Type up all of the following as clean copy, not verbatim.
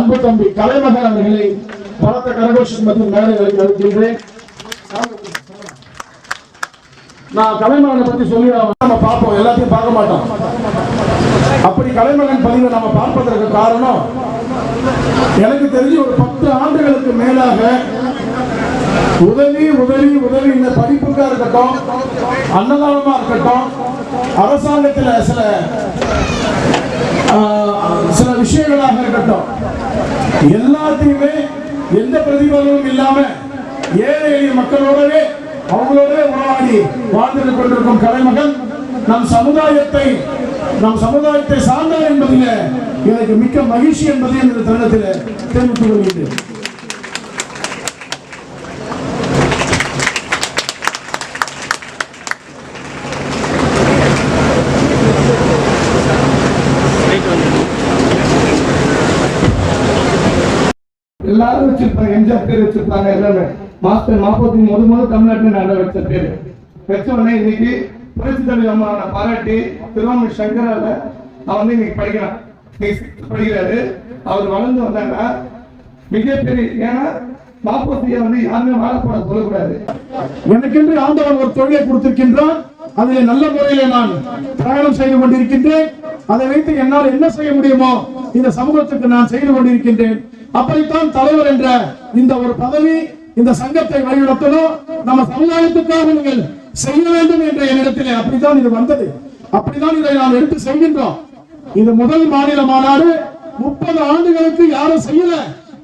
அன்பு தம்பி கலைமகன் அவர்களை பலத்த கரகோஷம் மற்றும் மேடைகளுக்கு அளிக்கின்றேன். நான் கலைமகனை பத்தி சொல்லி நம்ம பார்ப்போம், எல்லாத்தையும் பார்க்க மாட்டோம். அப்படி கலைமகன் பதிவை நம்ம பார்ப்பதற்கு காரணம், எனக்கு தெரிஞ்சு ஒரு 10 ஆண்டுகளுக்கு மேலாக உதவி உதவி உதவி இந்த படிப்புக்கா இருக்கட்டும், அன்னதானமா இருக்கட்டும், அரசாங்கத்தில் சில விஷயங்களாக இருக்கட்டும், எல்லாத்தையுமே எந்த பிரதிபலனும் இல்லாம ஏழை எளிய மக்களோடவே அவங்களோட உறவாடி வாழ்ந்து கொண்டிருக்கும் கலைமகன் நம் சமுதாயத்தை சார்ந்தார் என்பதில் எனக்கு மிக்க மகிழ்ச்சி என்பதை இந்த தருணத்தில் தெரிவித்துக் கொள்கின்றேன். எல்லாரும் வச்சிருப்பாங்க, எம்ஜிஆர் பேர் வச்சிருப்பாங்க, எல்லாமே மாஸ்டர் மாப்போத்தி முதல் தமிழ்நாட்டில் நட வச்ச பேரு வச்ச உடனே இன்னைக்கு புரட்சி தலைவர் அம்மா பாராட்டி திருவாமூர் சங்கரால அவன் இன்னைக்கு படிக்கிறான், படிக்கிறாரு. அவர் வளர்ந்து வந்தாங்கன்னா மிகப்பெரிய, ஏன்னா மாப்போத்தியை யாருமே வாழப்பட சொல்லக்கூடாது. எனக்கென்று ஆண்டவன் ஒரு தொழிலை கொடுத்திருக்கின்றான், அதில் நல்ல முறையில நான் பிரயாணம் செய்து கொண்டிருக்கின்றேன். அதை வைத்து என்னால் என்ன செய்ய முடியுமோ இந்த சமூகத்துக்கு நான் செய்து கொண்டிருக்கின்றேன். அப்படித்தான் தலைவர் என்ற இந்த ஒரு பதவி, இந்த சங்கத்தை வழிநடத்தணும், நம்ம சமுதாயத்துக்காக நீங்கள் செய்ய வேண்டும் என்ற என்னிடத்திலே அப்படித்தான் இது வந்தது. அப்படித்தான் இதை நாம் எடுத்து செய்கின்றோம். இது முதல் மாநில மாநாடு 30 ஆண்டுகளுக்கு யாரும் செய்யல.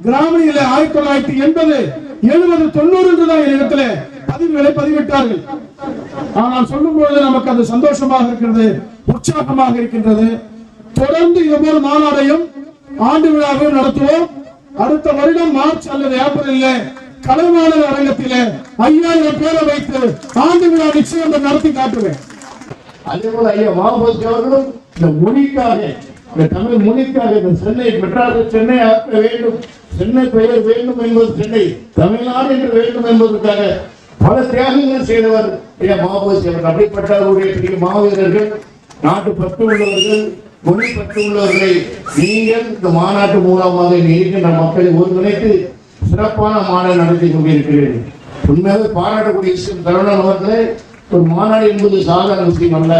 கிராமணியில 1980, 70, 90 என்றுதான் என்னிடத்திலே பதிவுகளை பதிவிட்டார்கள். ஆனால் சொல்லும் பொழுது நமக்கு அது சந்தோஷமாக இருக்கிறது, உற்சாகமாக இருக்கின்றது. தொடர்ந்து இதுபோல் மாநாடையும் ஆண்டு விழாவையும் நடத்துவோம். அடுத்த வருடம் மார்ச் அல்லது ஏப்ரலில் கலைமாணவர் அரங்கத்திலே 5000 பேரை வைத்து ஆண்டு விழா நிச்சயம் நடத்தி காட்டுவேன். அதே போல ஐயா மாபோசி அவர்களும் இந்த மொழிக்காக, இந்த தமிழ் மொழிக்காக இந்த சென்னை மெட்ராஸ் சென்னை ஆக்க வேண்டும், சென்னை பெயர் வேண்டும் என்பது, சென்னை தமிழ்நாடு என்று வேண்டும் என்பதற்காக பல தியாகங்கள் செய்தவர் ஐயா மாபோசி அவர்கள். அப்படிப்பட்டவருடைய பெரிய மாவீரர்கள், நாட்டு பற்று உள்ளவர்கள், மொழி பற்று உள்ளவர்களை நீங்கள் இந்த மாநாட்டு மூலமாக இருக்கின்ற மக்களை ஒருங்கிணைத்து சிறப்பான மாநாடு நடத்தி கொண்டிருக்கிறீர்கள். உண்மையாக பாராட்டக்கூடிய விஷயம். தருணன் அவர்களே, ஒரு மாநாடு என்பது சாதாரண விஷயம் அல்ல,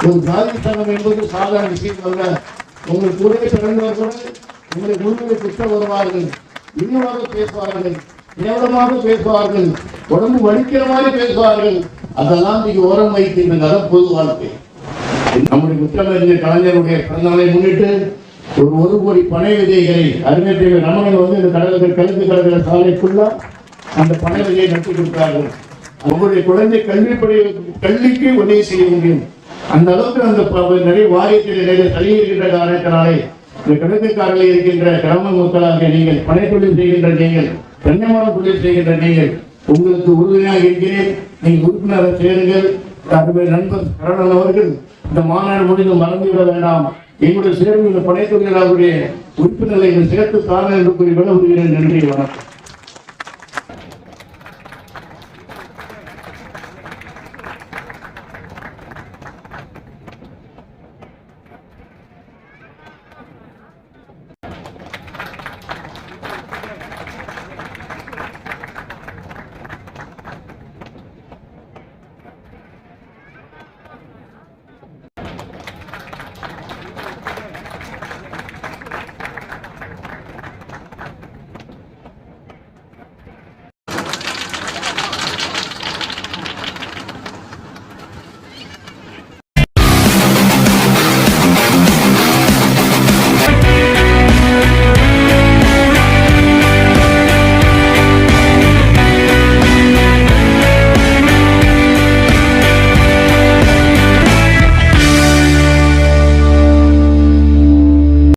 ஒரு ஜாதி சங்கம் என்பது சாதாரண விஷயம் அல்ல. உங்கள் கூடவே பிறந்தவர்கள் உங்களை முழுமையை குற்ற வருவார்கள், இழிவாக பேசுவார்கள், கேவலமாக பேசுவார்கள், உடம்பு வலிக்கிற மாதிரி பேசுவார்கள். அதெல்லாம் நீங்க ஓரம் வைக்கின்றன. அதான் பொது வாழ்க்கை. நம்முடைய முத்தமிழர் கலைஞருடைய பிறந்தநாளை முன்னிட்டு ஒரு 1 கோடி பனை விதைகளை அறிஞர் ரமணன் இந்த கலந்து கடற்கரை சாலைக்குள்ள அந்த பனை விதையை நட்டு கொடுத்தார்கள். அவங்களுடைய குழந்தை கல்விக்கு உதவி செய்ய முடியும். அந்த அளவுக்கு அந்த நிறைய வாரியத்தில் நிறைய தள்ளியிருக்கின்ற காரணத்தினாலே இந்த கடற்கரைக்காரர்கள் இருக்கின்ற கிராம மக்களாக நீங்கள் பனை தொழில் செய்கின்ற நீங்கள், கண்ணியமான தொழில் செய்கின்ற நீங்கள், உங்களுக்கு உறுதுணையாக இருக்கிறேன். நீங்கள் உறுப்பினராக சேருங்கள். நண்பர் கரணன் அவர்கள் இந்த மாநாடு முடிந்து மறந்துவிட வேண்டாம், எங்களுடைய சேர்ந்து இந்த படைத்தொழிலாளருடைய உறுப்பினர்களை சேர்த்து தாங்க என்று கூறி விட வருகிறேன். நன்றி, வணக்கம்.